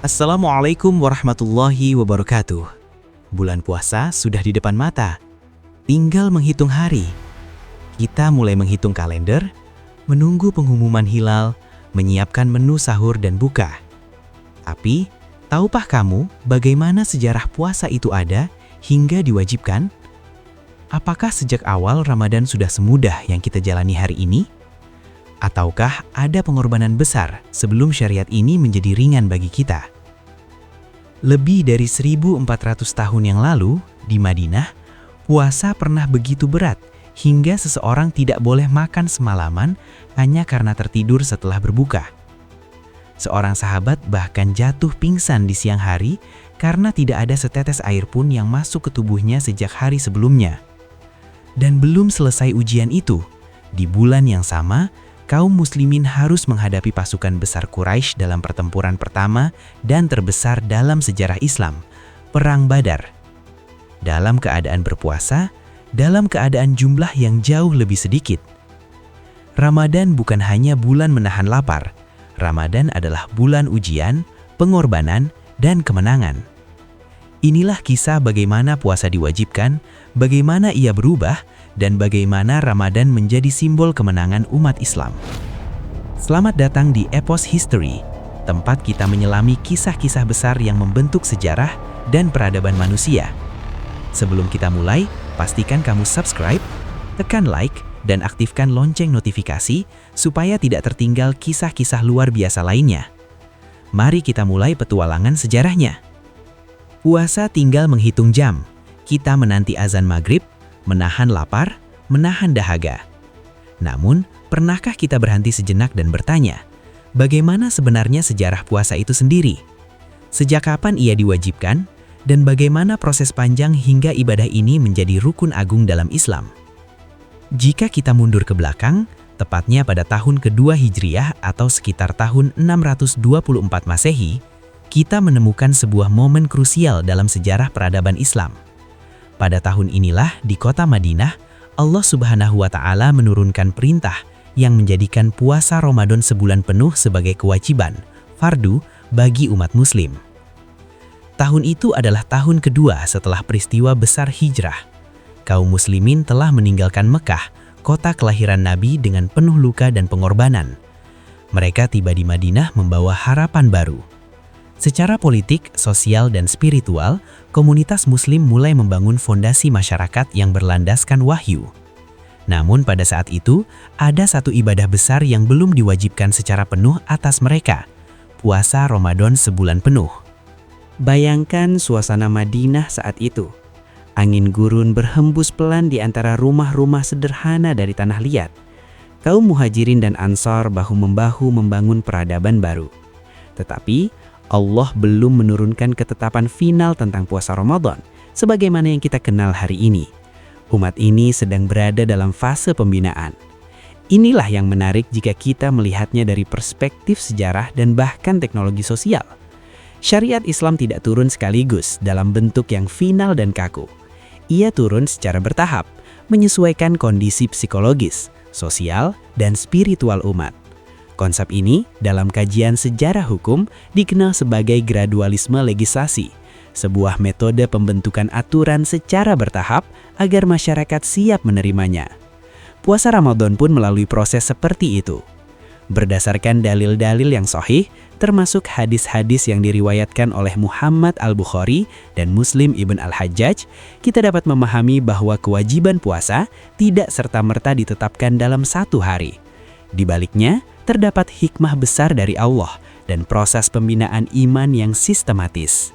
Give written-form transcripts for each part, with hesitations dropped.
Assalamualaikum warahmatullahi wabarakatuh. Bulan puasa sudah di depan mata. Tinggal menghitung hari. Kita mulai menghitung kalender, menunggu pengumuman hilal, menyiapkan menu sahur dan buka. Tapi, tahukah kamu bagaimana sejarah puasa itu ada hingga diwajibkan? Apakah sejak awal Ramadan sudah semudah yang kita jalani hari ini? Ataukah ada pengorbanan besar sebelum syariat ini menjadi ringan bagi kita? Lebih dari 1400 tahun yang lalu, di Madinah, puasa pernah begitu berat hingga seseorang tidak boleh makan semalaman hanya karena tertidur setelah berbuka. Seorang sahabat bahkan jatuh pingsan di siang hari karena tidak ada setetes air pun yang masuk ke tubuhnya sejak hari sebelumnya. Dan belum selesai ujian itu, di bulan yang sama, kaum muslimin harus menghadapi pasukan besar Quraisy dalam pertempuran pertama dan terbesar dalam sejarah Islam, Perang Badar. Dalam keadaan berpuasa, dalam keadaan jumlah yang jauh lebih sedikit. Ramadan bukan hanya bulan menahan lapar. Ramadan adalah bulan ujian, pengorbanan, dan kemenangan. Inilah kisah bagaimana puasa diwajibkan, bagaimana ia berubah, dan bagaimana Ramadan menjadi simbol kemenangan umat Islam. Selamat datang di Epos History, tempat kita menyelami kisah-kisah besar yang membentuk sejarah dan peradaban manusia. Sebelum kita mulai, pastikan kamu subscribe, tekan like, dan aktifkan lonceng notifikasi supaya tidak tertinggal kisah-kisah luar biasa lainnya. Mari kita mulai petualangan sejarahnya. Puasa tinggal menghitung jam. Kita menanti azan maghrib, menahan lapar, menahan dahaga. Namun, pernahkah kita berhenti sejenak dan bertanya, bagaimana sebenarnya sejarah puasa itu sendiri? Sejak kapan ia diwajibkan? Dan bagaimana proses panjang hingga ibadah ini menjadi rukun agung dalam Islam? Jika kita mundur ke belakang, tepatnya pada tahun kedua Hijriah atau sekitar tahun 624 Masehi, kita menemukan sebuah momen krusial dalam sejarah peradaban Islam. Pada tahun inilah di kota Madinah, Allah Subhanahu wa Ta'ala menurunkan perintah yang menjadikan puasa Ramadan sebulan penuh sebagai kewajiban, fardu, bagi umat Muslim. Tahun itu adalah tahun kedua setelah peristiwa besar hijrah. Kaum muslimin telah meninggalkan Mekah, kota kelahiran Nabi dengan penuh luka dan pengorbanan. Mereka tiba di Madinah membawa harapan baru. Secara politik, sosial, dan spiritual, komunitas muslim mulai membangun fondasi masyarakat yang berlandaskan wahyu. Namun pada saat itu, ada satu ibadah besar yang belum diwajibkan secara penuh atas mereka, puasa Ramadan sebulan penuh. Bayangkan suasana Madinah saat itu. Angin gurun berhembus pelan di antara rumah-rumah sederhana dari tanah liat. Kaum muhajirin dan ansar bahu-membahu membangun peradaban baru. Tetapi, Allah belum menurunkan ketetapan final tentang puasa Ramadan, sebagaimana yang kita kenal hari ini. Umat ini sedang berada dalam fase pembinaan. Inilah yang menarik jika kita melihatnya dari perspektif sejarah dan bahkan teknologi sosial. Syariat Islam tidak turun sekaligus dalam bentuk yang final dan kaku. Ia turun secara bertahap, menyesuaikan kondisi psikologis, sosial, dan spiritual umat. Konsep ini dalam kajian sejarah hukum dikenal sebagai gradualisme legislasi, sebuah metode pembentukan aturan secara bertahap agar masyarakat siap menerimanya. Puasa Ramadan pun melalui proses seperti itu. Berdasarkan dalil-dalil yang sahih, termasuk hadis-hadis yang diriwayatkan oleh Muhammad Al-Bukhari dan Muslim Ibn Al-Hajjaj, kita dapat memahami bahwa kewajiban puasa tidak serta-merta ditetapkan dalam satu hari. Di baliknya, terdapat hikmah besar dari Allah dan proses pembinaan iman yang sistematis.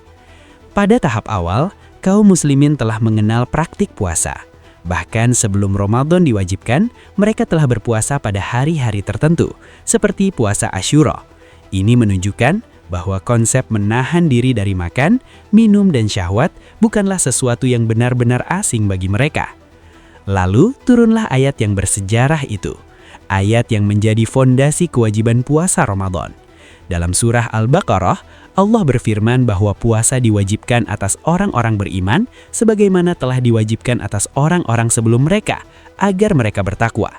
Pada tahap awal, kaum muslimin telah mengenal praktik puasa. Bahkan sebelum Ramadan diwajibkan, mereka telah berpuasa pada hari-hari tertentu, seperti puasa Asyura. Ini menunjukkan bahwa konsep menahan diri dari makan, minum, dan syahwat bukanlah sesuatu yang benar-benar asing bagi mereka. Lalu turunlah ayat yang bersejarah itu. Ayat yang menjadi fondasi kewajiban puasa Ramadan. Dalam surah Al-Baqarah, Allah berfirman bahwa puasa diwajibkan atas orang-orang beriman sebagaimana telah diwajibkan atas orang-orang sebelum mereka agar mereka bertakwa.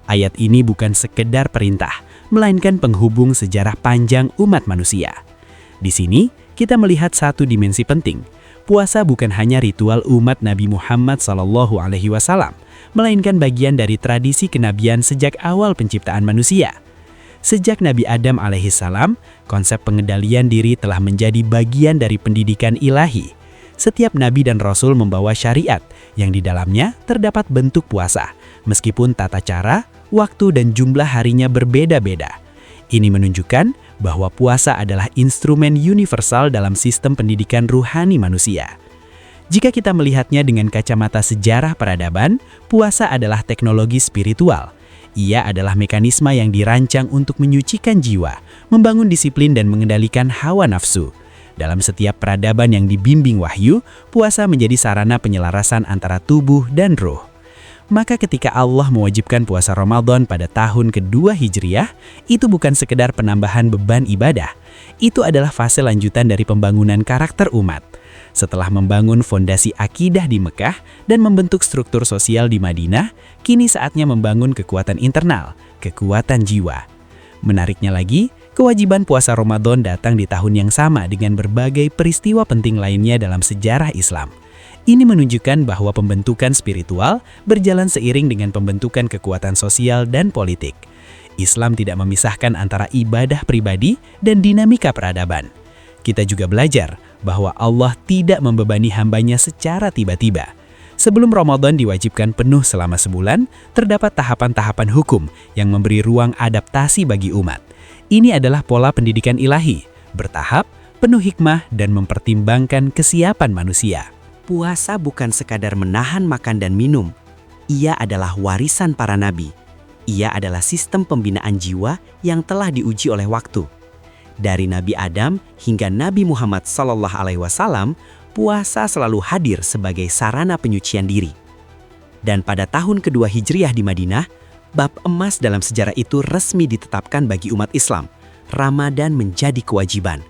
Ayat ini bukan sekedar perintah, melainkan penghubung sejarah panjang umat manusia. Di sini, kita melihat satu dimensi penting. Puasa bukan hanya ritual umat Nabi Muhammad SAW, melainkan bagian dari tradisi kenabian sejak awal penciptaan manusia. Sejak Nabi Adam alaihissalam, konsep pengendalian diri telah menjadi bagian dari pendidikan ilahi. Setiap nabi dan rasul membawa syariat yang di dalamnya terdapat bentuk puasa, meskipun tata cara, waktu dan jumlah harinya berbeda-beda. Ini menunjukkan bahwa puasa adalah instrumen universal dalam sistem pendidikan ruhani manusia. Jika kita melihatnya dengan kacamata sejarah peradaban, puasa adalah teknologi spiritual. Ia adalah mekanisme yang dirancang untuk menyucikan jiwa, membangun disiplin dan mengendalikan hawa nafsu. Dalam setiap peradaban yang dibimbing wahyu, puasa menjadi sarana penyelarasan antara tubuh dan ruh. Maka ketika Allah mewajibkan puasa Ramadan pada tahun kedua Hijriah, itu bukan sekedar penambahan beban ibadah. Itu adalah fase lanjutan dari pembangunan karakter umat. Setelah membangun fondasi akidah di Mekah dan membentuk struktur sosial di Madinah, kini saatnya membangun kekuatan internal, kekuatan jiwa. Menariknya lagi, kewajiban puasa Ramadan datang di tahun yang sama dengan berbagai peristiwa penting lainnya dalam sejarah Islam. Ini menunjukkan bahwa pembentukan spiritual berjalan seiring dengan pembentukan kekuatan sosial dan politik. Islam tidak memisahkan antara ibadah pribadi dan dinamika peradaban. Kita juga belajar bahwa Allah tidak membebani hambanya secara tiba-tiba. Sebelum Ramadan diwajibkan penuh selama sebulan, terdapat tahapan-tahapan hukum yang memberi ruang adaptasi bagi umat. Ini adalah pola pendidikan ilahi, bertahap, penuh hikmah dan mempertimbangkan kesiapan manusia. Puasa bukan sekadar menahan makan dan minum. Ia adalah warisan para nabi. Ia adalah sistem pembinaan jiwa yang telah diuji oleh waktu. Dari Nabi Adam hingga Nabi Muhammad SAW, puasa selalu hadir sebagai sarana penyucian diri. Dan pada tahun kedua Hijriah di Madinah, bab emas dalam sejarah itu resmi ditetapkan bagi umat Islam. Ramadan menjadi kewajiban.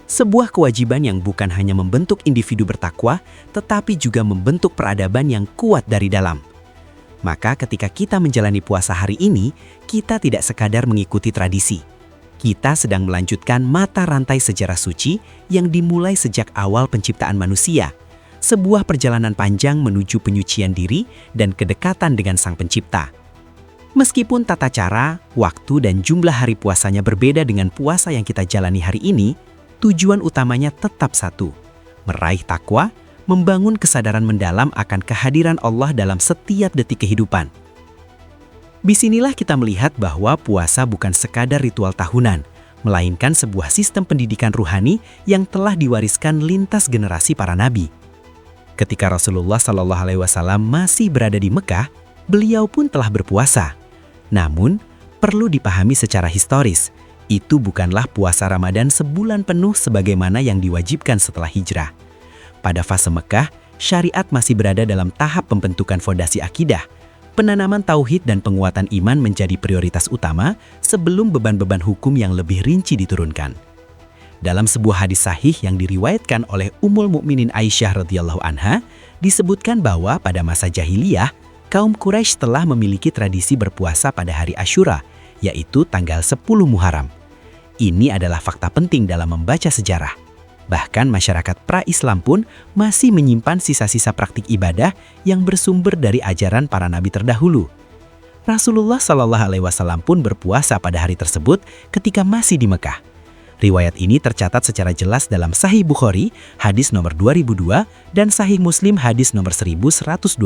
Sebuah kewajiban yang bukan hanya membentuk individu bertakwa, tetapi juga membentuk peradaban yang kuat dari dalam. Maka ketika kita menjalani puasa hari ini, kita tidak sekadar mengikuti tradisi. Kita sedang melanjutkan mata rantai sejarah suci yang dimulai sejak awal penciptaan manusia. Sebuah perjalanan panjang menuju penyucian diri dan kedekatan dengan Sang Pencipta. Meskipun tata cara, waktu dan jumlah hari puasanya berbeda dengan puasa yang kita jalani hari ini, tujuan utamanya tetap satu, meraih takwa, membangun kesadaran mendalam akan kehadiran Allah dalam setiap detik kehidupan. Disinilah kita melihat bahwa puasa bukan sekadar ritual tahunan, melainkan sebuah sistem pendidikan ruhani yang telah diwariskan lintas generasi para nabi. Ketika Rasulullah SAW masih berada di Mekah, beliau pun telah berpuasa. Namun, perlu dipahami secara historis, itu bukanlah puasa Ramadan sebulan penuh sebagaimana yang diwajibkan setelah hijrah. Pada fase Mekah, syariat masih berada dalam tahap pembentukan fondasi akidah. Penanaman tauhid dan penguatan iman menjadi prioritas utama sebelum beban-beban hukum yang lebih rinci diturunkan. Dalam sebuah hadis sahih yang diriwayatkan oleh Ummul Mukminin Aisyah radhiyallahu anha, disebutkan bahwa pada masa jahiliyah, kaum Quraisy telah memiliki tradisi berpuasa pada hari Asyura, yaitu tanggal 10 Muharram. Ini adalah fakta penting dalam membaca sejarah. Bahkan masyarakat pra-Islam pun masih menyimpan sisa-sisa praktik ibadah yang bersumber dari ajaran para nabi terdahulu. Rasulullah SAW pun berpuasa pada hari tersebut ketika masih di Mekah. Riwayat ini tercatat secara jelas dalam Sahih Bukhari, hadis nomor 2002, dan Sahih Muslim, hadis nomor 1125.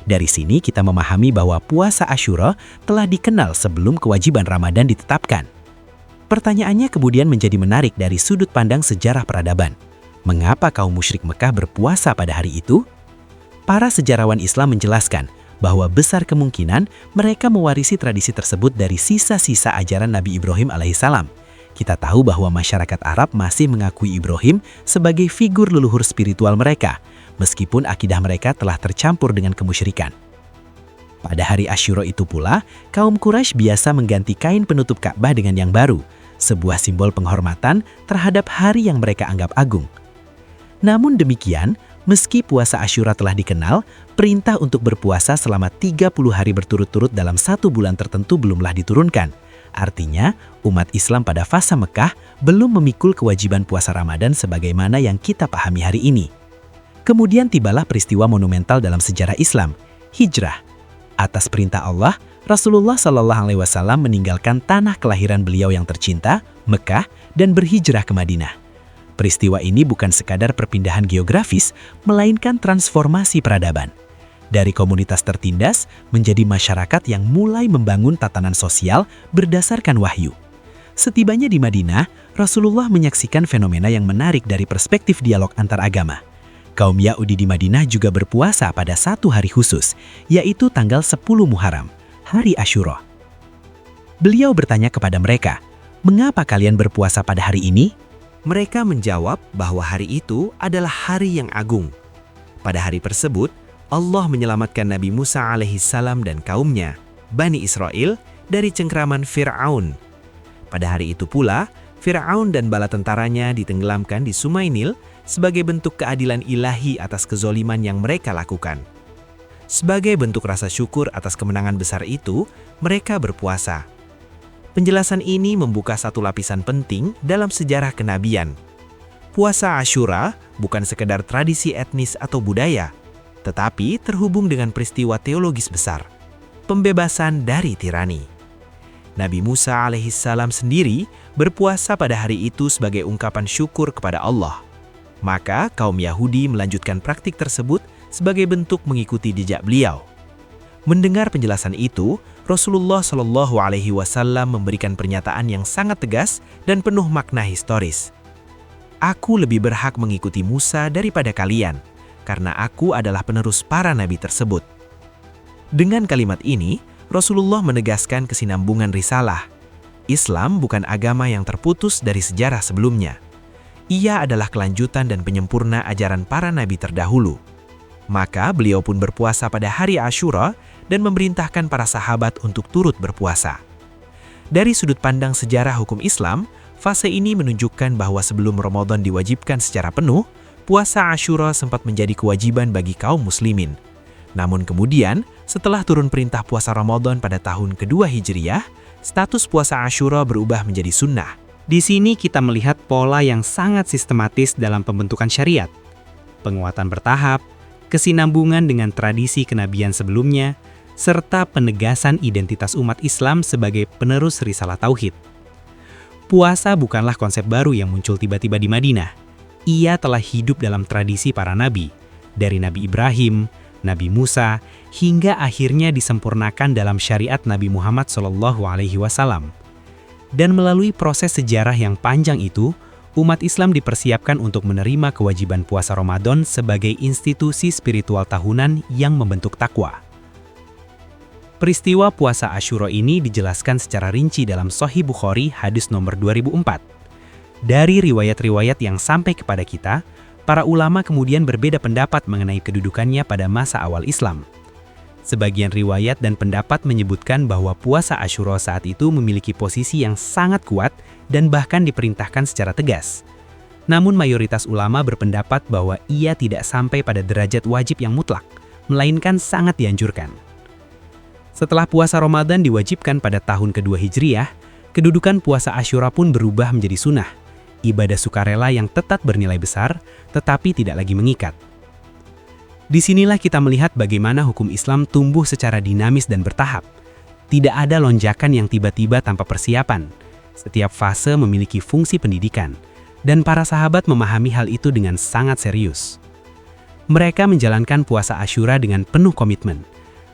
Dari sini kita memahami bahwa puasa Asyura telah dikenal sebelum kewajiban Ramadan ditetapkan. Pertanyaannya kemudian menjadi menarik dari sudut pandang sejarah peradaban. Mengapa kaum musyrik Mekah berpuasa pada hari itu? Para sejarawan Islam menjelaskan bahwa besar kemungkinan mereka mewarisi tradisi tersebut dari sisa-sisa ajaran Nabi Ibrahim alaihissalam. Kita tahu bahwa masyarakat Arab masih mengakui Ibrahim sebagai figur leluhur spiritual mereka, meskipun akidah mereka telah tercampur dengan kemusyrikan. Pada hari Asyura itu pula, kaum Quraisy biasa mengganti kain penutup Ka'bah dengan yang baru, sebuah simbol penghormatan terhadap hari yang mereka anggap agung. Namun demikian, meski puasa Asyura telah dikenal, perintah untuk berpuasa selama 30 hari berturut-turut dalam satu bulan tertentu belumlah diturunkan. Artinya, umat Islam pada fase Mekah belum memikul kewajiban puasa Ramadan sebagaimana yang kita pahami hari ini. Kemudian tibalah peristiwa monumental dalam sejarah Islam, hijrah. Atas perintah Allah, Rasulullah SAW meninggalkan tanah kelahiran beliau yang tercinta, Mekah, dan berhijrah ke Madinah. Peristiwa ini bukan sekadar perpindahan geografis, melainkan transformasi peradaban. Dari komunitas tertindas menjadi masyarakat yang mulai membangun tatanan sosial berdasarkan wahyu. Setibanya di Madinah, Rasulullah menyaksikan fenomena yang menarik dari perspektif dialog antar agama. Kaum Yahudi di Madinah juga berpuasa pada satu hari khusus, yaitu tanggal 10 Muharram, hari Asyura. Beliau bertanya kepada mereka, "Mengapa kalian berpuasa pada hari ini?" Mereka menjawab bahwa hari itu adalah hari yang agung. Pada hari tersebut, Allah menyelamatkan Nabi Musa alaihissalam dan kaumnya, Bani Israel, dari cengkraman Fir'aun. Pada hari itu pula, Fir'aun dan bala tentaranya ditenggelamkan di Sungai Nil sebagai bentuk keadilan ilahi atas kezoliman yang mereka lakukan. Sebagai bentuk rasa syukur atas kemenangan besar itu, mereka berpuasa. Penjelasan ini membuka satu lapisan penting dalam sejarah kenabian. Puasa Asyura bukan sekedar tradisi etnis atau budaya, tetapi terhubung dengan peristiwa teologis besar, pembebasan dari tirani. Nabi Musa alaihissalam sendiri berpuasa pada hari itu sebagai ungkapan syukur kepada Allah. Maka kaum Yahudi melanjutkan praktik tersebut sebagai bentuk mengikuti jejak beliau. Mendengar penjelasan itu, Rasulullah SAW memberikan pernyataan yang sangat tegas dan penuh makna historis. "Aku lebih berhak mengikuti Musa daripada kalian, karena aku adalah penerus para nabi tersebut." Dengan kalimat ini, Rasulullah menegaskan kesinambungan risalah. Islam bukan agama yang terputus dari sejarah sebelumnya. Ia adalah kelanjutan dan penyempurna ajaran para nabi terdahulu. Maka beliau pun berpuasa pada hari Asyura dan memerintahkan para sahabat untuk turut berpuasa. Dari sudut pandang sejarah hukum Islam, fase ini menunjukkan bahwa sebelum Ramadan diwajibkan secara penuh, puasa Asyura sempat menjadi kewajiban bagi kaum muslimin. Namun kemudian, setelah turun perintah puasa Ramadan pada tahun kedua Hijriyah, status puasa Asyura berubah menjadi sunnah. Di sini kita melihat pola yang sangat sistematis dalam pembentukan syariat. Penguatan bertahap, kesinambungan dengan tradisi kenabian sebelumnya, serta penegasan identitas umat Islam sebagai penerus risalah tauhid. Puasa bukanlah konsep baru yang muncul tiba-tiba di Madinah. Ia telah hidup dalam tradisi para nabi, dari Nabi Ibrahim, Nabi Musa, hingga akhirnya disempurnakan dalam syariat Nabi Muhammad SAW. Dan melalui proses sejarah yang panjang itu, umat Islam dipersiapkan untuk menerima kewajiban puasa Ramadan sebagai institusi spiritual tahunan yang membentuk takwa. Peristiwa puasa Asyura ini dijelaskan secara rinci dalam Sahih Bukhari hadis nomor 2004. Dari riwayat-riwayat yang sampai kepada kita, para ulama kemudian berbeda pendapat mengenai kedudukannya pada masa awal Islam. Sebagian riwayat dan pendapat menyebutkan bahwa puasa Asyura saat itu memiliki posisi yang sangat kuat dan bahkan diperintahkan secara tegas. Namun mayoritas ulama berpendapat bahwa ia tidak sampai pada derajat wajib yang mutlak, melainkan sangat dianjurkan. Setelah puasa Ramadan diwajibkan pada tahun kedua Hijriyah, kedudukan puasa Asyura pun berubah menjadi sunnah, ibadah sukarela yang tetap bernilai besar, tetapi tidak lagi mengikat. Disinilah kita melihat bagaimana hukum Islam tumbuh secara dinamis dan bertahap. Tidak ada lonjakan yang tiba-tiba tanpa persiapan. Setiap fase memiliki fungsi pendidikan, dan para sahabat memahami hal itu dengan sangat serius. Mereka menjalankan puasa Asyura dengan penuh komitmen.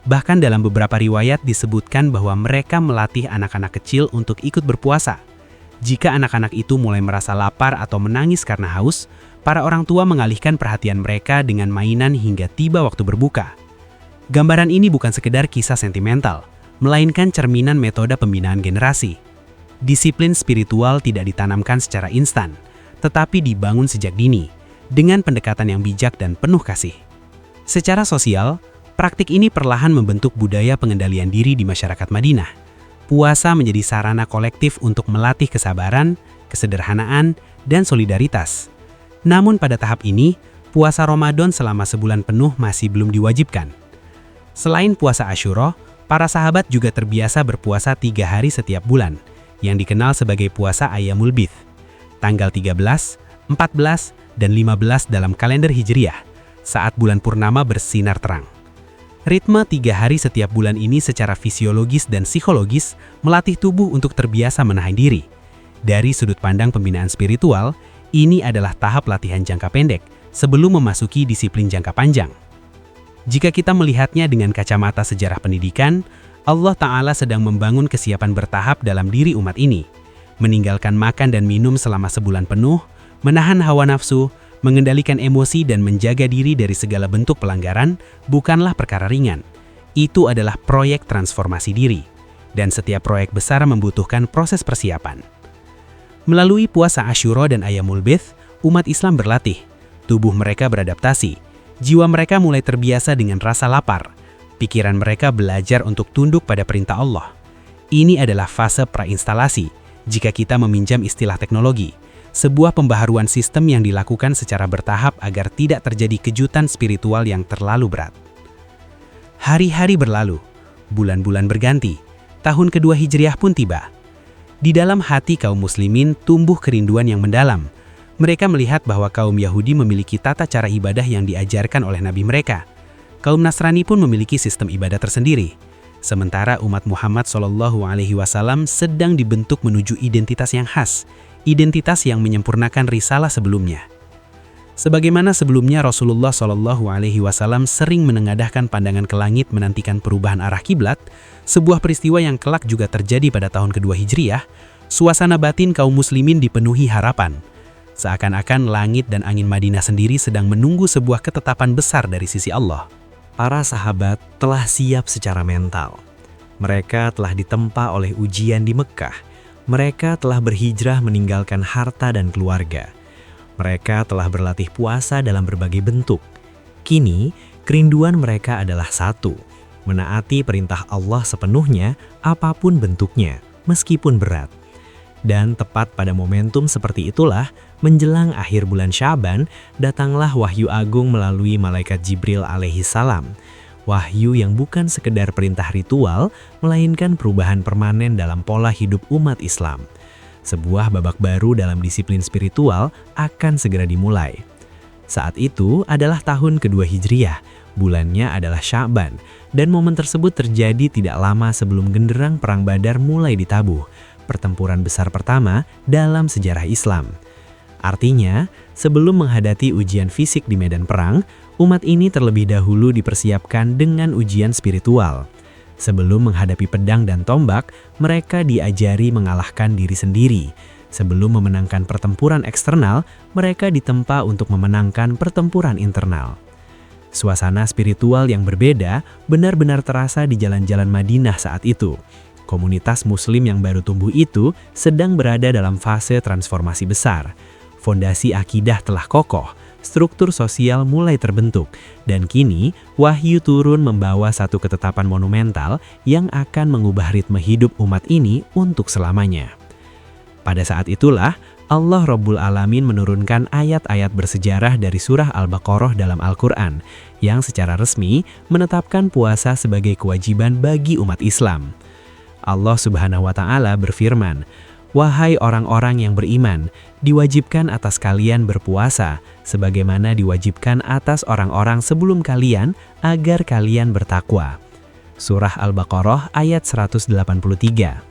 Bahkan dalam beberapa riwayat disebutkan bahwa mereka melatih anak-anak kecil untuk ikut berpuasa. Jika anak-anak itu mulai merasa lapar atau menangis karena haus, para orang tua mengalihkan perhatian mereka dengan mainan hingga tiba waktu berbuka. Gambaran ini bukan sekedar kisah sentimental, melainkan cerminan metode pembinaan generasi. Disiplin spiritual tidak ditanamkan secara instan, tetapi dibangun sejak dini, dengan pendekatan yang bijak dan penuh kasih. Secara sosial, praktik ini perlahan membentuk budaya pengendalian diri di masyarakat Madinah. Puasa menjadi sarana kolektif untuk melatih kesabaran, kesederhanaan, dan solidaritas. Namun pada tahap ini, puasa Ramadan selama sebulan penuh masih belum diwajibkan. Selain puasa Asyura, Para sahabat juga terbiasa berpuasa 3 hari setiap bulan, yang dikenal sebagai puasa Ayyamul Bidh, tanggal 13, 14, dan 15 dalam kalender Hijriah, saat bulan purnama bersinar terang. Ritme 3 hari setiap bulan ini secara fisiologis dan psikologis melatih tubuh untuk terbiasa menahan diri. Dari sudut pandang pembinaan spiritual, ini adalah tahap latihan jangka pendek sebelum memasuki disiplin jangka panjang. Jika kita melihatnya dengan kacamata sejarah pendidikan, Allah Ta'ala sedang membangun kesiapan bertahap dalam diri umat ini, meninggalkan makan dan minum selama sebulan penuh, menahan hawa nafsu, mengendalikan emosi dan menjaga diri dari segala bentuk pelanggaran bukanlah perkara ringan. Itu adalah proyek transformasi diri, dan setiap proyek besar membutuhkan proses persiapan. Melalui puasa Asyura dan Ayyamul Bidh, umat Islam berlatih, tubuh mereka beradaptasi, jiwa mereka mulai terbiasa dengan rasa lapar, pikiran mereka belajar untuk tunduk pada perintah Allah. Ini adalah fase prainstalasi, jika kita meminjam istilah teknologi, sebuah pembaharuan sistem yang dilakukan secara bertahap agar tidak terjadi kejutan spiritual yang terlalu berat. Hari-hari berlalu, bulan-bulan berganti, tahun kedua Hijriah pun tiba. Di dalam hati kaum muslimin tumbuh kerinduan yang mendalam. Mereka melihat bahwa kaum Yahudi memiliki tata cara ibadah yang diajarkan oleh nabi mereka. Kaum Nasrani pun memiliki sistem ibadah tersendiri. Sementara umat Muhammad SAW sedang dibentuk menuju identitas yang khas, identitas yang menyempurnakan risalah sebelumnya. Sebagaimana sebelumnya Rasulullah SAW sering menengadahkan pandangan ke langit menantikan perubahan arah kiblat, sebuah peristiwa yang kelak juga terjadi pada tahun kedua Hijriah, suasana batin kaum muslimin dipenuhi harapan. Seakan-akan langit dan angin Madinah sendiri sedang menunggu sebuah ketetapan besar dari sisi Allah. Para sahabat telah siap secara mental. Mereka telah ditempa oleh ujian di Mekkah. Mereka telah berhijrah meninggalkan harta dan keluarga. Mereka telah berlatih puasa dalam berbagai bentuk. Kini, kerinduan mereka adalah satu, menaati perintah Allah sepenuhnya apapun bentuknya, meskipun berat. Dan tepat pada momentum seperti itulah, menjelang akhir bulan Sya'ban, datanglah wahyu agung melalui malaikat Jibril alaihi salam. Wahyu yang bukan sekedar perintah ritual, melainkan perubahan permanen dalam pola hidup umat Islam. Sebuah babak baru dalam disiplin spiritual akan segera dimulai. Saat itu adalah tahun kedua Hijriah, bulannya adalah Sya'ban, dan momen tersebut terjadi tidak lama sebelum genderang Perang Badar mulai ditabuh, pertempuran besar pertama dalam sejarah Islam. Artinya, sebelum menghadapi ujian fisik di medan perang, umat ini terlebih dahulu dipersiapkan dengan ujian spiritual. Sebelum menghadapi pedang dan tombak, mereka diajari mengalahkan diri sendiri. Sebelum memenangkan pertempuran eksternal, mereka ditempa untuk memenangkan pertempuran internal. Suasana spiritual yang berbeda benar-benar terasa di jalan-jalan Madinah saat itu. Komunitas Muslim yang baru tumbuh itu sedang berada dalam fase transformasi besar. Fondasi akidah telah kokoh, struktur sosial mulai terbentuk, dan kini wahyu turun membawa satu ketetapan monumental yang akan mengubah ritme hidup umat ini untuk selamanya. Pada saat itulah, Allah Rabbul Alamin menurunkan ayat-ayat bersejarah dari surah Al-Baqarah dalam Al-Quran, yang secara resmi menetapkan puasa sebagai kewajiban bagi umat Islam. Allah Subhanahu wa Ta'ala berfirman, "Wahai orang-orang yang beriman, diwajibkan atas kalian berpuasa, sebagaimana diwajibkan atas orang-orang sebelum kalian, agar kalian bertakwa." Surah Al-Baqarah ayat 183.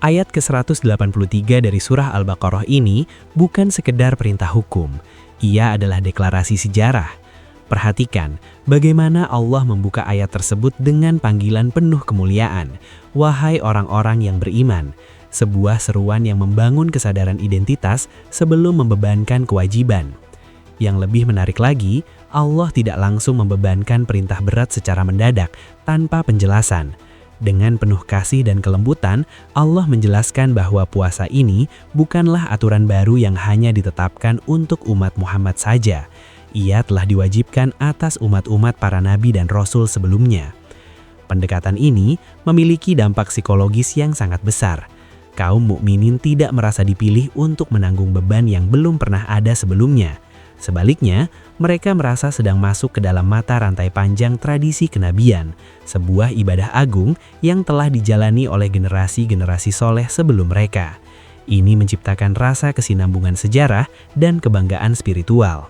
Ayat ke-183 dari surah Al-Baqarah ini bukan sekedar perintah hukum, ia adalah deklarasi sejarah. Perhatikan bagaimana Allah membuka ayat tersebut dengan panggilan penuh kemuliaan, "Wahai orang-orang yang beriman," sebuah seruan yang membangun kesadaran identitas sebelum membebankan kewajiban. Yang lebih menarik lagi, Allah tidak langsung membebankan perintah berat secara mendadak tanpa penjelasan. Dengan penuh kasih dan kelembutan, Allah menjelaskan bahwa puasa ini bukanlah aturan baru yang hanya ditetapkan untuk umat Muhammad saja. Ia telah diwajibkan atas umat-umat para nabi dan rasul sebelumnya. Pendekatan ini memiliki dampak psikologis yang sangat besar. Kaum mukminin tidak merasa dipilih untuk menanggung beban yang belum pernah ada sebelumnya. Sebaliknya, mereka merasa sedang masuk ke dalam mata rantai panjang tradisi kenabian, sebuah ibadah agung yang telah dijalani oleh generasi-generasi soleh sebelum mereka. Ini menciptakan rasa kesinambungan sejarah dan kebanggaan spiritual.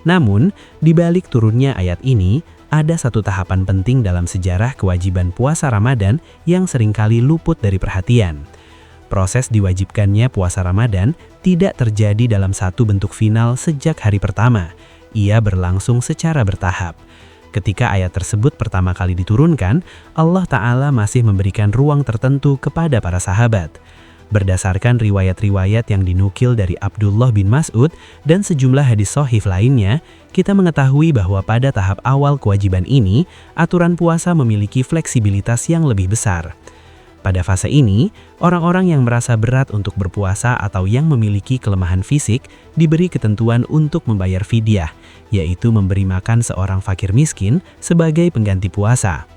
Namun, di balik turunnya ayat ini, ada satu tahapan penting dalam sejarah kewajiban puasa Ramadan yang seringkali luput dari perhatian. Proses diwajibkannya puasa Ramadan tidak terjadi dalam satu bentuk final sejak hari pertama. Ia berlangsung secara bertahap. Ketika ayat tersebut pertama kali diturunkan, Allah Ta'ala masih memberikan ruang tertentu kepada para sahabat. Berdasarkan riwayat-riwayat yang dinukil dari Abdullah bin Mas'ud dan sejumlah hadis sahih lainnya, kita mengetahui bahwa pada tahap awal kewajiban ini, aturan puasa memiliki fleksibilitas yang lebih besar. Pada fase ini, orang-orang yang merasa berat untuk berpuasa atau yang memiliki kelemahan fisik diberi ketentuan untuk membayar fidyah, yaitu memberi makan seorang fakir miskin sebagai pengganti puasa.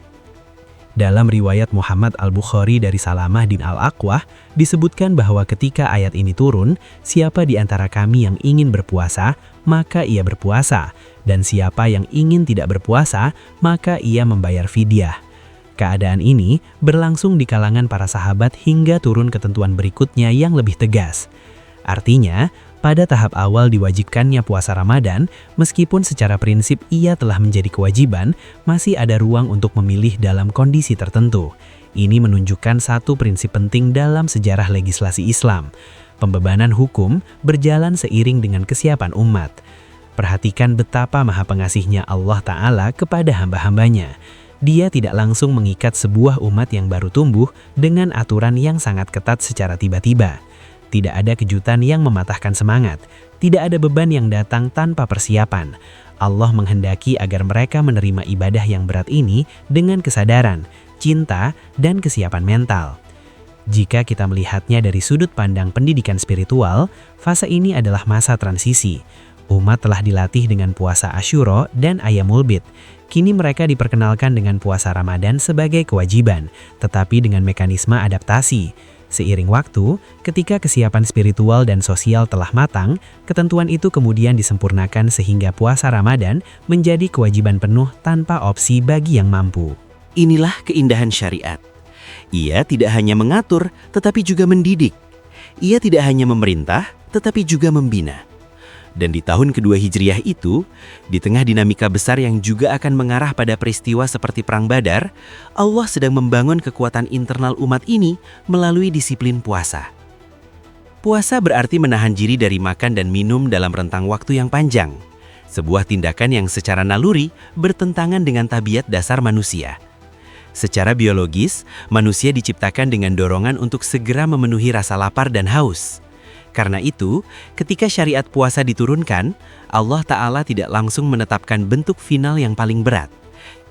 Dalam riwayat Muhammad Al-Bukhari dari Salamah bin Al-Aqwah, disebutkan bahwa ketika ayat ini turun, siapa di antara kami yang ingin berpuasa, maka ia berpuasa, dan siapa yang ingin tidak berpuasa, maka ia membayar fidyah. Keadaan ini berlangsung di kalangan para sahabat hingga turun ketentuan berikutnya yang lebih tegas. Artinya, pada tahap awal diwajibkannya puasa Ramadan, meskipun secara prinsip ia telah menjadi kewajiban, masih ada ruang untuk memilih dalam kondisi tertentu. Ini menunjukkan satu prinsip penting dalam sejarah legislasi Islam. Pembebanan hukum berjalan seiring dengan kesiapan umat. Perhatikan betapa maha pengasihnya Allah Ta'ala kepada hamba-hambanya. Dia tidak langsung mengikat sebuah umat yang baru tumbuh dengan aturan yang sangat ketat secara tiba-tiba. Tidak ada kejutan yang mematahkan semangat. Tidak ada beban yang datang tanpa persiapan. Allah menghendaki agar mereka menerima ibadah yang berat ini dengan kesadaran, cinta, dan kesiapan mental. Jika kita melihatnya dari sudut pandang pendidikan spiritual, fase ini adalah masa transisi. Umat telah dilatih dengan puasa Asyura dan Ayyamul Bid. Kini mereka diperkenalkan dengan puasa Ramadan sebagai kewajiban, tetapi dengan mekanisme adaptasi. Seiring waktu, ketika kesiapan spiritual dan sosial telah matang, ketentuan itu kemudian disempurnakan sehingga puasa Ramadan menjadi kewajiban penuh tanpa opsi bagi yang mampu. Inilah keindahan syariat. Ia tidak hanya mengatur, tetapi juga mendidik. Ia tidak hanya memerintah, tetapi juga membina. Dan di tahun kedua Hijriah itu, di tengah dinamika besar yang juga akan mengarah pada peristiwa seperti Perang Badar, Allah sedang membangun kekuatan internal umat ini melalui disiplin puasa. Puasa berarti menahan diri dari makan dan minum dalam rentang waktu yang panjang. Sebuah tindakan yang secara naluri bertentangan dengan tabiat dasar manusia. Secara biologis, manusia diciptakan dengan dorongan untuk segera memenuhi rasa lapar dan haus. Karena itu, ketika syariat puasa diturunkan, Allah Ta'ala tidak langsung menetapkan bentuk final yang paling berat.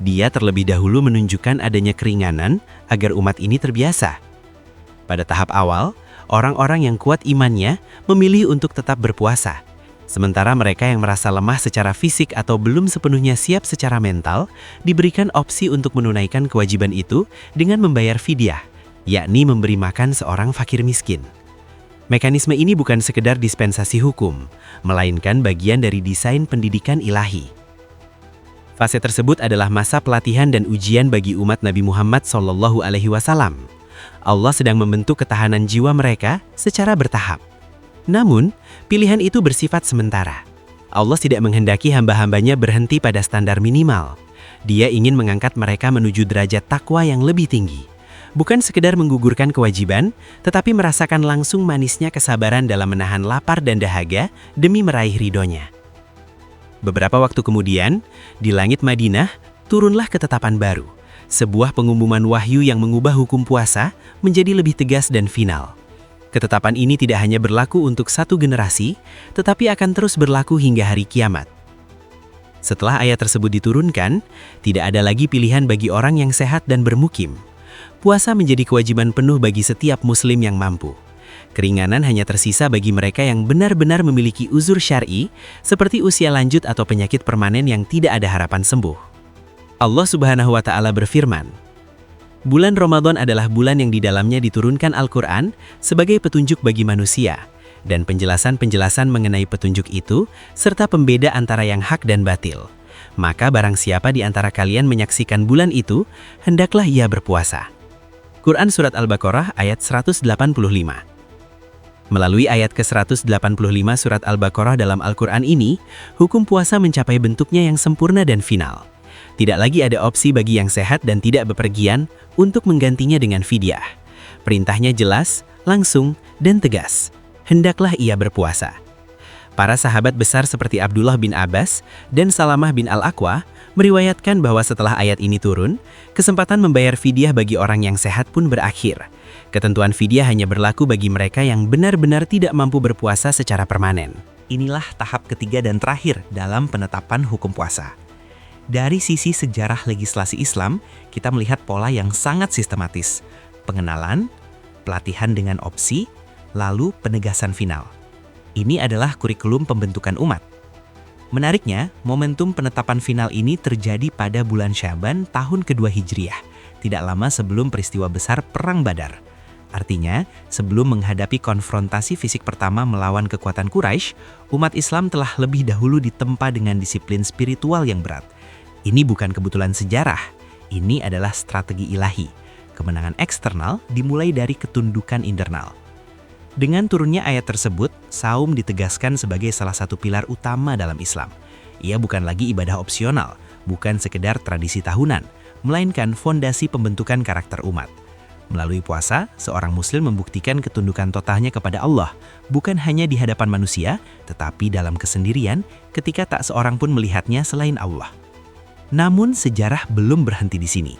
Dia terlebih dahulu menunjukkan adanya keringanan agar umat ini terbiasa. Pada tahap awal, orang-orang yang kuat imannya memilih untuk tetap berpuasa. Sementara mereka yang merasa lemah secara fisik atau belum sepenuhnya siap secara mental, diberikan opsi untuk menunaikan kewajiban itu dengan membayar fidyah, yakni memberi makan seorang fakir miskin. Mekanisme ini bukan sekedar dispensasi hukum, melainkan bagian dari desain pendidikan ilahi. Fase tersebut adalah masa pelatihan dan ujian bagi umat Nabi Muhammad SAW. Allah sedang membentuk ketahanan jiwa mereka secara bertahap. Namun, pilihan itu bersifat sementara. Allah tidak menghendaki hamba-hambanya berhenti pada standar minimal. Dia ingin mengangkat mereka menuju derajat takwa yang lebih tinggi. Bukan sekedar menggugurkan kewajiban, tetapi merasakan langsung manisnya kesabaran dalam menahan lapar dan dahaga demi meraih ridhonya. Beberapa waktu kemudian, di langit Madinah, turunlah ketetapan baru. Sebuah pengumuman wahyu yang mengubah hukum puasa menjadi lebih tegas dan final. Ketetapan ini tidak hanya berlaku untuk satu generasi, tetapi akan terus berlaku hingga hari kiamat. Setelah ayat tersebut diturunkan, tidak ada lagi pilihan bagi orang yang sehat dan bermukim. Puasa menjadi kewajiban penuh bagi setiap muslim yang mampu. Keringanan hanya tersisa bagi mereka yang benar-benar memiliki uzur syar'i, seperti usia lanjut atau penyakit permanen yang tidak ada harapan sembuh. Allah Subhanahu wa Ta'ala berfirman, "Bulan Ramadan adalah bulan yang di dalamnya diturunkan Al-Quran sebagai petunjuk bagi manusia, dan penjelasan-penjelasan mengenai petunjuk itu, serta pembeda antara yang hak dan batil. Maka barang siapa di antara kalian menyaksikan bulan itu, hendaklah ia berpuasa. Quran Surat Al-Baqarah ayat 185. Melalui ayat ke-185 Surat Al-Baqarah dalam Al-Quran ini, hukum puasa mencapai bentuknya yang sempurna dan final. Tidak lagi ada opsi bagi yang sehat dan tidak bepergian untuk menggantinya dengan fidyah. Perintahnya jelas, langsung, dan tegas. Hendaklah ia berpuasa. Para sahabat besar seperti Abdullah bin Abbas dan Salamah bin Al-Aqwa meriwayatkan bahwa setelah ayat ini turun, kesempatan membayar fidyah bagi orang yang sehat pun berakhir. Ketentuan fidyah hanya berlaku bagi mereka yang benar-benar tidak mampu berpuasa secara permanen. Inilah tahap ketiga dan terakhir dalam penetapan hukum puasa. Dari sisi sejarah legislasi Islam, kita melihat pola yang sangat sistematis. Pengenalan, pelatihan dengan opsi, lalu penegasan final. Ini adalah kurikulum pembentukan umat. Menariknya, momentum penetapan final ini terjadi pada bulan Syaban tahun kedua Hijriah, tidak lama sebelum peristiwa besar Perang Badar. Artinya, sebelum menghadapi konfrontasi fisik pertama melawan kekuatan Quraisy, umat Islam telah lebih dahulu ditempa dengan disiplin spiritual yang berat. Ini bukan kebetulan sejarah, ini adalah strategi ilahi. Kemenangan eksternal dimulai dari ketundukan internal. Dengan turunnya ayat tersebut, saum ditegaskan sebagai salah satu pilar utama dalam Islam. Ia bukan lagi ibadah opsional, bukan sekedar tradisi tahunan, melainkan fondasi pembentukan karakter umat. Melalui puasa, seorang muslim membuktikan ketundukan totalnya kepada Allah, bukan hanya di hadapan manusia, tetapi dalam kesendirian ketika tak seorang pun melihatnya selain Allah. Namun sejarah belum berhenti di sini.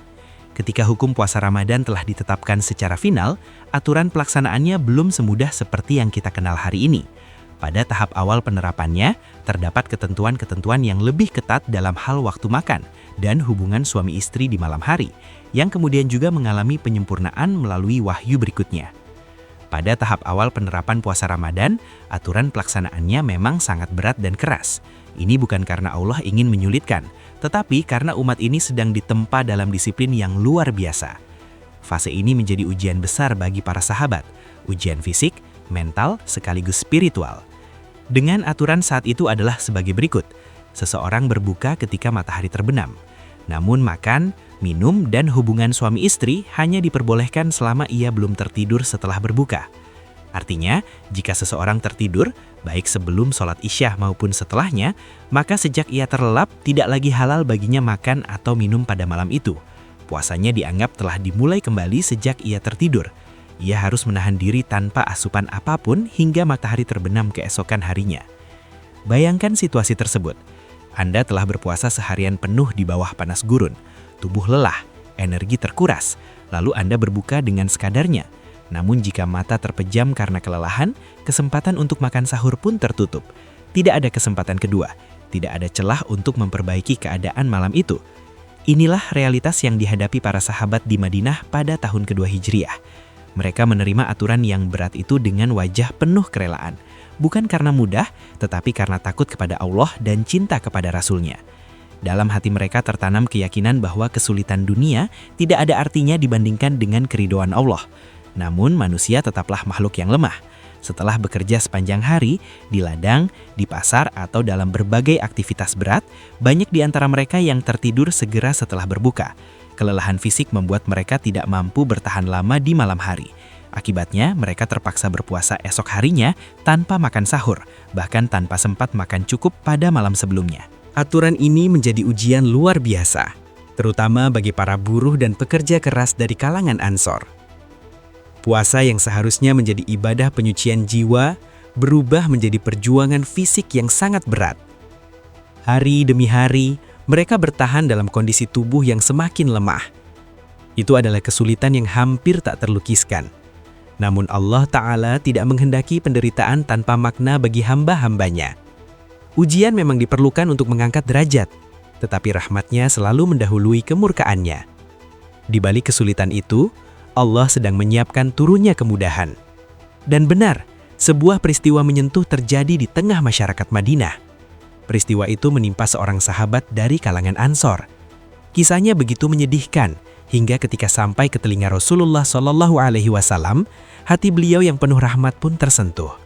Ketika hukum puasa Ramadan telah ditetapkan secara final, aturan pelaksanaannya belum semudah seperti yang kita kenal hari ini. Pada tahap awal penerapannya, terdapat ketentuan-ketentuan yang lebih ketat dalam hal waktu makan dan hubungan suami istri di malam hari, yang kemudian juga mengalami penyempurnaan melalui wahyu berikutnya. Pada tahap awal penerapan puasa Ramadan, aturan pelaksanaannya memang sangat berat dan keras. Ini bukan karena Allah ingin menyulitkan, tetapi karena umat ini sedang ditempa dalam disiplin yang luar biasa. Fase ini menjadi ujian besar bagi para sahabat, ujian fisik, mental, sekaligus spiritual. Dengan aturan saat itu adalah sebagai berikut. Seseorang berbuka ketika matahari terbenam. Namun makan, minum, dan hubungan suami istri hanya diperbolehkan selama ia belum tertidur setelah berbuka. Artinya, jika seseorang tertidur, baik sebelum sholat Isya maupun setelahnya, maka sejak ia terlelap tidak lagi halal baginya makan atau minum pada malam itu. Puasanya dianggap telah dimulai kembali sejak ia tertidur. Ia harus menahan diri tanpa asupan apapun hingga matahari terbenam keesokan harinya. Bayangkan situasi tersebut. Anda telah berpuasa seharian penuh di bawah panas gurun, tubuh lelah, energi terkuras, lalu Anda berbuka dengan sekadarnya. Namun jika mata terpejam karena kelelahan, kesempatan untuk makan sahur pun tertutup. Tidak ada kesempatan kedua, tidak ada celah untuk memperbaiki keadaan malam itu. Inilah realitas yang dihadapi para sahabat di Madinah pada tahun kedua Hijriah. Mereka menerima aturan yang berat itu dengan wajah penuh kerelaan. Bukan karena mudah, tetapi karena takut kepada Allah dan cinta kepada Rasul-Nya. Dalam hati mereka tertanam keyakinan bahwa kesulitan dunia tidak ada artinya dibandingkan dengan keridhaan Allah. Namun manusia tetaplah makhluk yang lemah. Setelah bekerja sepanjang hari, di ladang, di pasar, atau dalam berbagai aktivitas berat, banyak di antara mereka yang tertidur segera setelah berbuka. Kelelahan fisik membuat mereka tidak mampu bertahan lama di malam hari. Akibatnya, mereka terpaksa berpuasa esok harinya tanpa makan sahur, bahkan tanpa sempat makan cukup pada malam sebelumnya. Aturan ini menjadi ujian luar biasa, terutama bagi para buruh dan pekerja keras dari kalangan Ansor. Puasa yang seharusnya menjadi ibadah penyucian jiwa, berubah menjadi perjuangan fisik yang sangat berat. Hari demi hari, mereka bertahan dalam kondisi tubuh yang semakin lemah. Itu adalah kesulitan yang hampir tak terlukiskan. Namun Allah Ta'ala tidak menghendaki penderitaan tanpa makna bagi hamba-hambanya. Ujian memang diperlukan untuk mengangkat derajat, tetapi rahmat-Nya selalu mendahului kemurkaannya. Di balik kesulitan itu, Allah sedang menyiapkan turunnya kemudahan. Dan benar, sebuah peristiwa menyentuh terjadi di tengah masyarakat Madinah. Peristiwa itu menimpa seorang sahabat dari kalangan Ansor. Kisahnya begitu menyedihkan, hingga ketika sampai ke telinga Rasulullah SAW, hati beliau yang penuh rahmat pun tersentuh.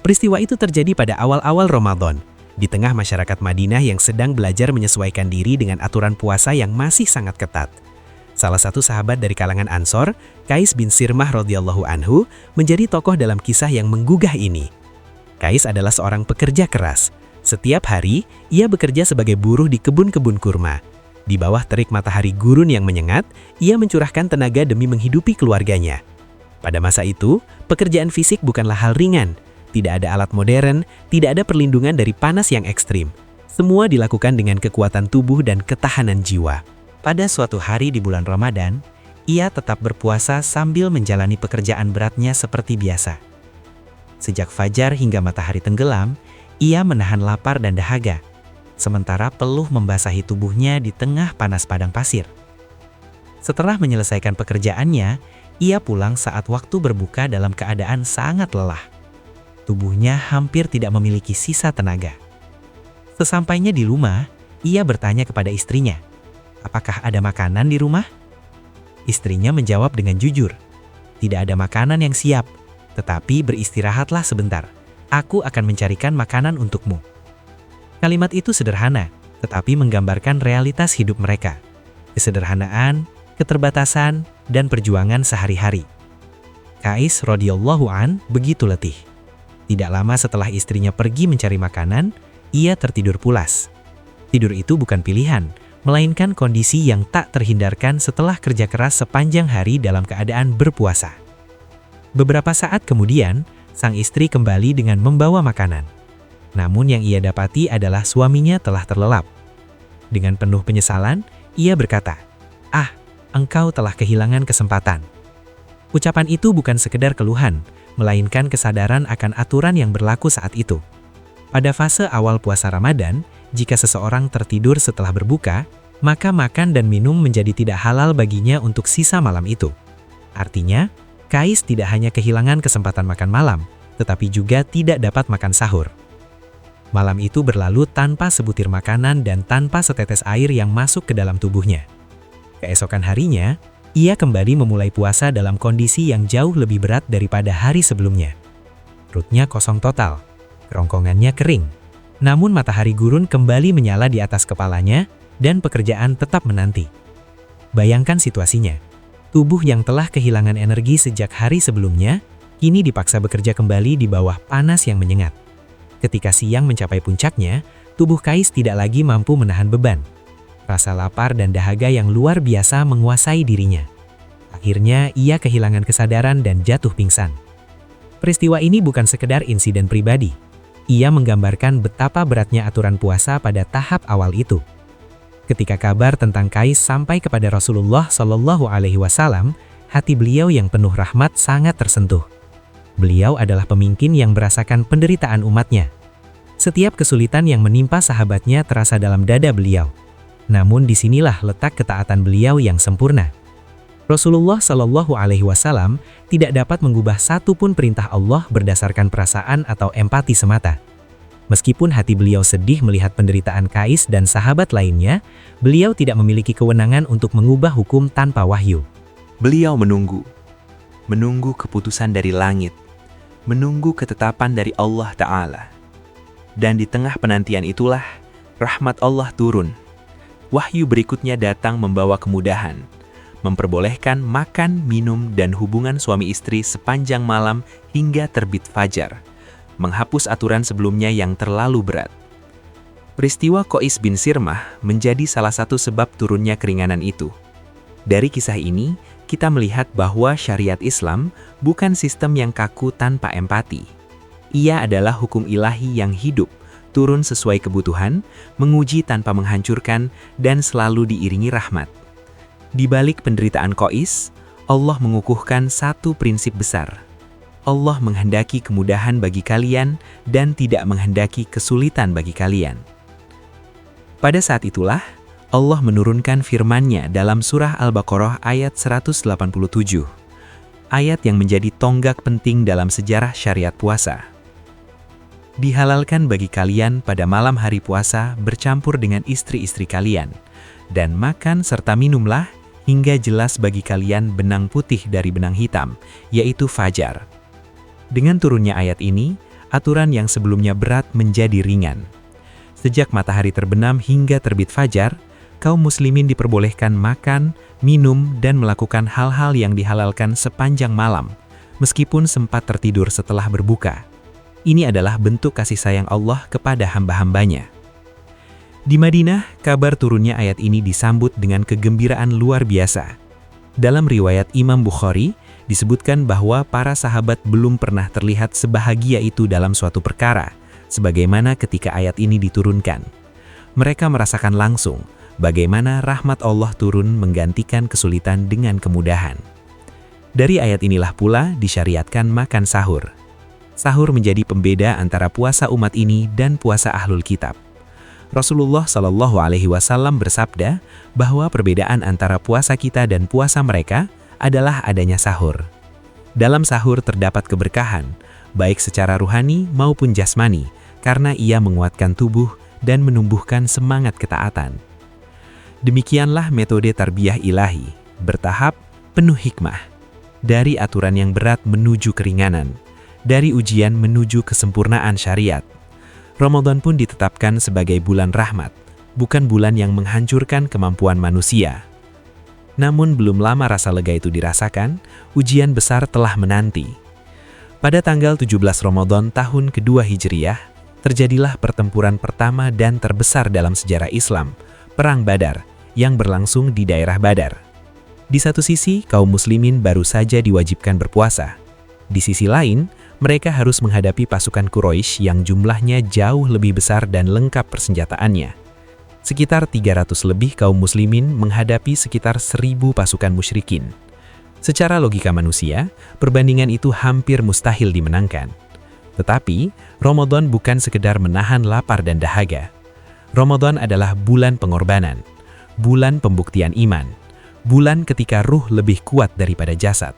Peristiwa itu terjadi pada awal-awal Ramadan, di tengah masyarakat Madinah yang sedang belajar menyesuaikan diri dengan aturan puasa yang masih sangat ketat. Salah satu sahabat dari kalangan Ansor, Qais bin Sirmah radhiyallahu anhu, menjadi tokoh dalam kisah yang menggugah ini. Qais adalah seorang pekerja keras. Setiap hari, ia bekerja sebagai buruh di kebun-kebun kurma. Di bawah terik matahari gurun yang menyengat, ia mencurahkan tenaga demi menghidupi keluarganya. Pada masa itu, pekerjaan fisik bukanlah hal ringan. Tidak ada alat modern, tidak ada perlindungan dari panas yang ekstrim. Semua dilakukan dengan kekuatan tubuh dan ketahanan jiwa. Pada suatu hari di bulan Ramadan, ia tetap berpuasa sambil menjalani pekerjaan beratnya seperti biasa. Sejak fajar hingga matahari tenggelam, ia menahan lapar dan dahaga, sementara peluh membasahi tubuhnya di tengah panas padang pasir. Setelah menyelesaikan pekerjaannya, ia pulang saat waktu berbuka dalam keadaan sangat lelah. Tubuhnya hampir tidak memiliki sisa tenaga. Sesampainya di rumah, ia bertanya kepada istrinya, "Apakah ada makanan di rumah?" Istrinya menjawab dengan jujur, "Tidak ada makanan yang siap, tetapi beristirahatlah sebentar. Aku akan mencarikan makanan untukmu." Kalimat itu sederhana, tetapi menggambarkan realitas hidup mereka. Kesederhanaan, keterbatasan, dan perjuangan sehari-hari. Qais radhiyallahu an begitu letih. Tidak lama setelah istrinya pergi mencari makanan, ia tertidur pulas. Tidur itu bukan pilihan, melainkan kondisi yang tak terhindarkan setelah kerja keras sepanjang hari dalam keadaan berpuasa. Beberapa saat kemudian, sang istri kembali dengan membawa makanan. Namun yang ia dapati adalah suaminya telah terlelap. Dengan penuh penyesalan, ia berkata, "Ah, engkau telah kehilangan kesempatan." Ucapan itu bukan sekedar keluhan, melainkan kesadaran akan aturan yang berlaku saat itu. Pada fase awal puasa Ramadan, jika seseorang tertidur setelah berbuka, maka makan dan minum menjadi tidak halal baginya untuk sisa malam itu. Artinya, Qais tidak hanya kehilangan kesempatan makan malam, tetapi juga tidak dapat makan sahur. Malam itu berlalu tanpa sebutir makanan dan tanpa setetes air yang masuk ke dalam tubuhnya. Keesokan harinya, ia kembali memulai puasa dalam kondisi yang jauh lebih berat daripada hari sebelumnya. Perutnya kosong total, kerongkongannya kering. Namun matahari gurun kembali menyala di atas kepalanya dan pekerjaan tetap menanti. Bayangkan situasinya. Tubuh yang telah kehilangan energi sejak hari sebelumnya, kini dipaksa bekerja kembali di bawah panas yang menyengat. Ketika siang mencapai puncaknya, tubuh Qais tidak lagi mampu menahan beban. Rasa lapar dan dahaga yang luar biasa menguasai dirinya. Akhirnya, ia kehilangan kesadaran dan jatuh pingsan. Peristiwa ini bukan sekedar insiden pribadi. Ia menggambarkan betapa beratnya aturan puasa pada tahap awal itu. Ketika kabar tentang Qais sampai kepada Rasulullah Shallallahu Alaihi Wasallam, hati beliau yang penuh rahmat sangat tersentuh. Beliau adalah pemimpin yang merasakan penderitaan umatnya. Setiap kesulitan yang menimpa sahabatnya terasa dalam dada beliau. Namun disinilah letak ketaatan beliau yang sempurna. Rasulullah Shallallahu Alaihi Wasallam tidak dapat mengubah satupun perintah Allah berdasarkan perasaan atau empati semata. Meskipun hati beliau sedih melihat penderitaan Qais dan sahabat lainnya, beliau tidak memiliki kewenangan untuk mengubah hukum tanpa wahyu. Beliau menunggu keputusan dari langit, menunggu ketetapan dari Allah Ta'ala. Dan di tengah penantian itulah, rahmat Allah turun. Wahyu berikutnya datang membawa kemudahan, memperbolehkan makan, minum, dan hubungan suami istri sepanjang malam hingga terbit fajar, menghapus aturan sebelumnya yang terlalu berat. Peristiwa Qais bin Sirmah menjadi salah satu sebab turunnya keringanan itu. Dari kisah ini, kita melihat bahwa syariat Islam bukan sistem yang kaku tanpa empati. Ia adalah hukum ilahi yang hidup, turun sesuai kebutuhan, menguji tanpa menghancurkan, dan selalu diiringi rahmat. Di balik penderitaan Qais, Allah mengukuhkan satu prinsip besar. Allah menghendaki kemudahan bagi kalian dan tidak menghendaki kesulitan bagi kalian. Pada saat itulah, Allah menurunkan firman-Nya dalam surah Al-Baqarah ayat 187, ayat yang menjadi tonggak penting dalam sejarah syariat puasa. Dihalalkan bagi kalian pada malam hari puasa bercampur dengan istri-istri kalian, dan makan serta minumlah hingga jelas bagi kalian benang putih dari benang hitam, yaitu fajar. Dengan turunnya ayat ini, aturan yang sebelumnya berat menjadi ringan. Sejak matahari terbenam hingga terbit fajar, kaum muslimin diperbolehkan makan, minum, dan melakukan hal-hal yang dihalalkan sepanjang malam, meskipun sempat tertidur setelah berbuka. Ini adalah bentuk kasih sayang Allah kepada hamba-hambanya. Di Madinah, kabar turunnya ayat ini disambut dengan kegembiraan luar biasa. Dalam riwayat Imam Bukhari, disebutkan bahwa para sahabat belum pernah terlihat sebahagia itu dalam suatu perkara, sebagaimana ketika ayat ini diturunkan. Mereka merasakan langsung bagaimana rahmat Allah turun menggantikan kesulitan dengan kemudahan. Dari ayat inilah pula disyariatkan makan sahur. Sahur menjadi pembeda antara puasa umat ini dan puasa ahlul kitab. Rasulullah Shallallahu Alaihi Wasallam bersabda bahwa perbedaan antara puasa kita dan puasa mereka adalah adanya sahur. Dalam sahur terdapat keberkahan, baik secara ruhani maupun jasmani, karena ia menguatkan tubuh dan menumbuhkan semangat ketaatan. Demikianlah metode tarbiyah ilahi, bertahap, penuh hikmah. Dari aturan yang berat menuju keringanan, dari ujian menuju kesempurnaan syariat. Ramadan pun ditetapkan sebagai bulan rahmat, bukan bulan yang menghancurkan kemampuan manusia. Namun belum lama rasa lega itu dirasakan, ujian besar telah menanti. Pada tanggal 17 Ramadan tahun kedua Hijriyah, terjadilah pertempuran pertama dan terbesar dalam sejarah Islam, Perang Badar, yang berlangsung di daerah Badar. Di satu sisi, kaum muslimin baru saja diwajibkan berpuasa. Di sisi lain, mereka harus menghadapi pasukan Quraisy yang jumlahnya jauh lebih besar dan lengkap persenjataannya. Sekitar 300 lebih kaum muslimin menghadapi sekitar 1.000 pasukan musyrikin. Secara logika manusia, perbandingan itu hampir mustahil dimenangkan. Tetapi, Ramadan bukan sekedar menahan lapar dan dahaga. Ramadan adalah bulan pengorbanan, bulan pembuktian iman, bulan ketika ruh lebih kuat daripada jasad.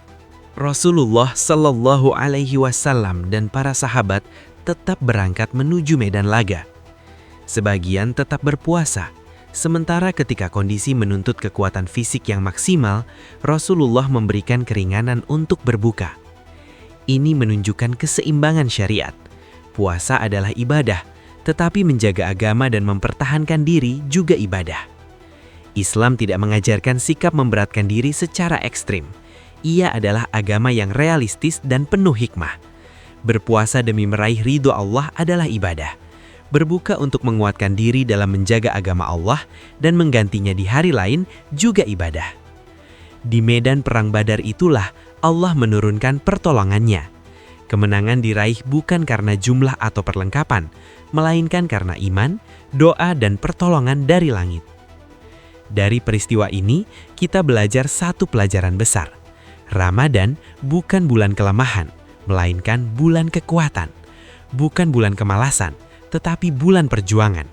Rasulullah Shallallahu Alaihi Wasallam dan para sahabat tetap berangkat menuju medan laga. Sebagian tetap berpuasa, sementara ketika kondisi menuntut kekuatan fisik yang maksimal, Rasulullah memberikan keringanan untuk berbuka. Ini menunjukkan keseimbangan syariat. Puasa adalah ibadah, tetapi menjaga agama dan mempertahankan diri juga ibadah. Islam tidak mengajarkan sikap memberatkan diri secara ekstrim. Ia adalah agama yang realistis dan penuh hikmah. Berpuasa demi meraih ridho Allah adalah ibadah. Berbuka untuk menguatkan diri dalam menjaga agama Allah dan menggantinya di hari lain juga ibadah. Di medan perang Badar itulah Allah menurunkan pertolongannya. Kemenangan diraih bukan karena jumlah atau perlengkapan, melainkan karena iman, doa, dan pertolongan dari langit. Dari peristiwa ini, kita belajar satu pelajaran besar. Ramadan bukan bulan kelemahan, melainkan bulan kekuatan. Bukan bulan kemalasan, tetapi bulan perjuangan.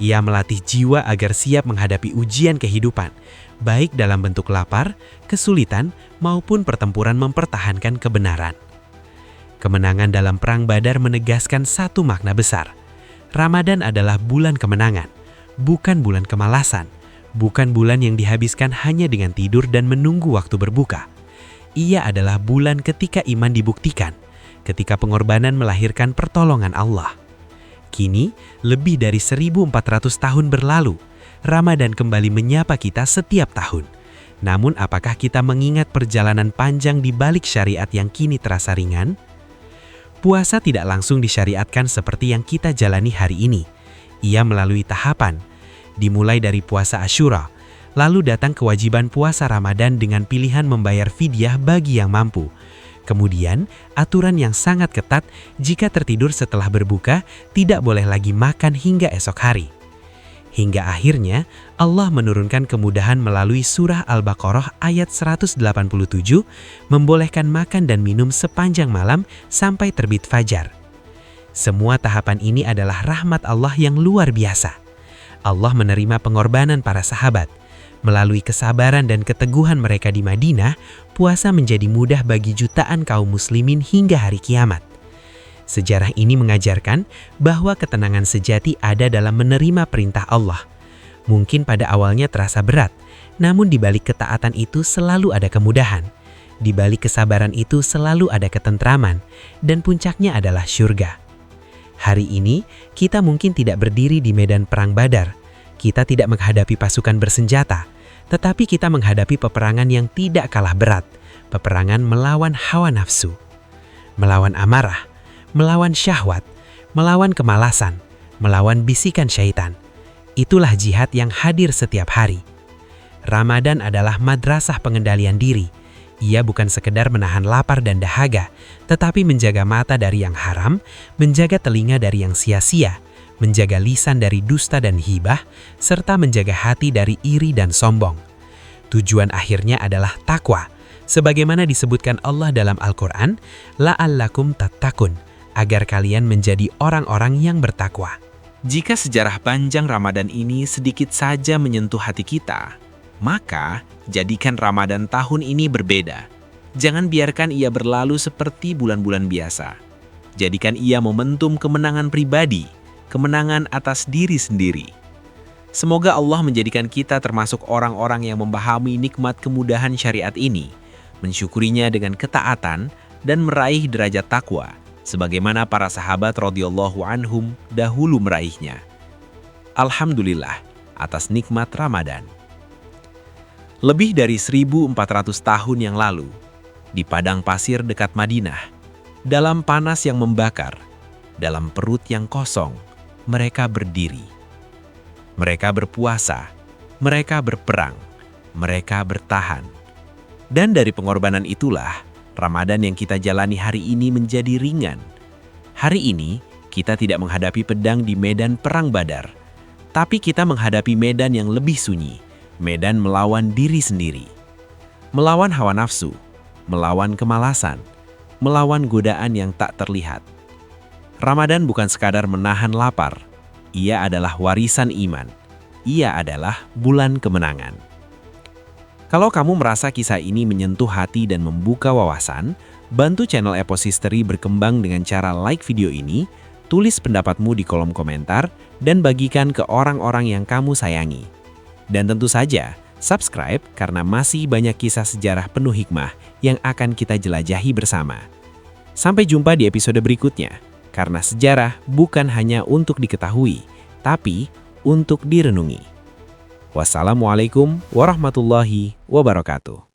Ia melatih jiwa agar siap menghadapi ujian kehidupan, baik dalam bentuk lapar, kesulitan, maupun pertempuran mempertahankan kebenaran. Kemenangan dalam Perang Badar menegaskan satu makna besar. Ramadan adalah bulan kemenangan, bukan bulan kemalasan, bukan bulan yang dihabiskan hanya dengan tidur dan menunggu waktu berbuka. Ia adalah bulan ketika iman dibuktikan, ketika pengorbanan melahirkan pertolongan Allah. Kini, lebih dari 1.400 tahun berlalu, Ramadan kembali menyapa kita setiap tahun. Namun apakah kita mengingat perjalanan panjang di balik syariat yang kini terasa ringan? Puasa tidak langsung disyariatkan seperti yang kita jalani hari ini. Ia melalui tahapan, dimulai dari puasa Asyura, lalu datang kewajiban puasa Ramadan dengan pilihan membayar fidyah bagi yang mampu. Kemudian, aturan yang sangat ketat jika tertidur setelah berbuka tidak boleh lagi makan hingga esok hari. Hingga akhirnya, Allah menurunkan kemudahan melalui surah Al-Baqarah ayat 187, membolehkan makan dan minum sepanjang malam sampai terbit fajar. Semua tahapan ini adalah rahmat Allah yang luar biasa. Allah menerima pengorbanan para sahabat. Melalui kesabaran dan keteguhan mereka di Madinah, puasa menjadi mudah bagi jutaan kaum muslimin hingga hari kiamat. Sejarah ini mengajarkan bahwa ketenangan sejati ada dalam menerima perintah Allah. Mungkin pada awalnya terasa berat, namun di balik ketaatan itu selalu ada kemudahan. Di balik kesabaran itu selalu ada ketentraman, dan puncaknya adalah syurga. Hari ini, kita mungkin tidak berdiri di medan perang Badar. Kita tidak menghadapi pasukan bersenjata, tetapi kita menghadapi peperangan yang tidak kalah berat, peperangan melawan hawa nafsu, melawan amarah, melawan syahwat, melawan kemalasan, melawan bisikan syaitan. Itulah jihad yang hadir setiap hari. Ramadan adalah madrasah pengendalian diri. Ia bukan sekedar menahan lapar dan dahaga, tetapi menjaga mata dari yang haram, menjaga telinga dari yang sia-sia, menjaga lisan dari dusta dan hibah, serta menjaga hati dari iri dan sombong. Tujuan akhirnya adalah takwa, sebagaimana disebutkan Allah dalam Al-Quran, la'allakum tattaqun, agar kalian menjadi orang-orang yang bertakwa. Jika sejarah panjang Ramadan ini sedikit saja menyentuh hati kita, maka jadikan Ramadan tahun ini berbeda. Jangan biarkan ia berlalu seperti bulan-bulan biasa. Jadikan ia momentum kemenangan pribadi, kemenangan atas diri sendiri. Semoga Allah menjadikan kita termasuk orang-orang yang memahami nikmat kemudahan syariat ini, mensyukurinya dengan ketaatan, dan meraih derajat takwa, sebagaimana para sahabat radhiyallahu anhum dahulu meraihnya. Alhamdulillah atas nikmat Ramadan. Lebih dari 1.400 tahun yang lalu, di padang pasir dekat Madinah, dalam panas yang membakar, dalam perut yang kosong, mereka berdiri. Mereka berpuasa, mereka berperang, mereka bertahan. Dan dari pengorbanan itulah, Ramadan yang kita jalani hari ini menjadi ringan. Hari ini, kita tidak menghadapi pedang di medan perang Badar, tapi kita menghadapi medan yang lebih sunyi, medan melawan diri sendiri. Melawan hawa nafsu, melawan kemalasan, melawan godaan yang tak terlihat. Ramadan bukan sekadar menahan lapar, ia adalah warisan iman. Ia adalah bulan kemenangan. Kalau kamu merasa kisah ini menyentuh hati dan membuka wawasan, bantu channel Epos History berkembang dengan cara like video ini, tulis pendapatmu di kolom komentar, dan bagikan ke orang-orang yang kamu sayangi. Dan tentu saja, subscribe karena masih banyak kisah sejarah penuh hikmah yang akan kita jelajahi bersama. Sampai jumpa di episode berikutnya, karena sejarah bukan hanya untuk diketahui, tapi untuk direnungi. Wassalamualaikum warahmatullahi wabarakatuh.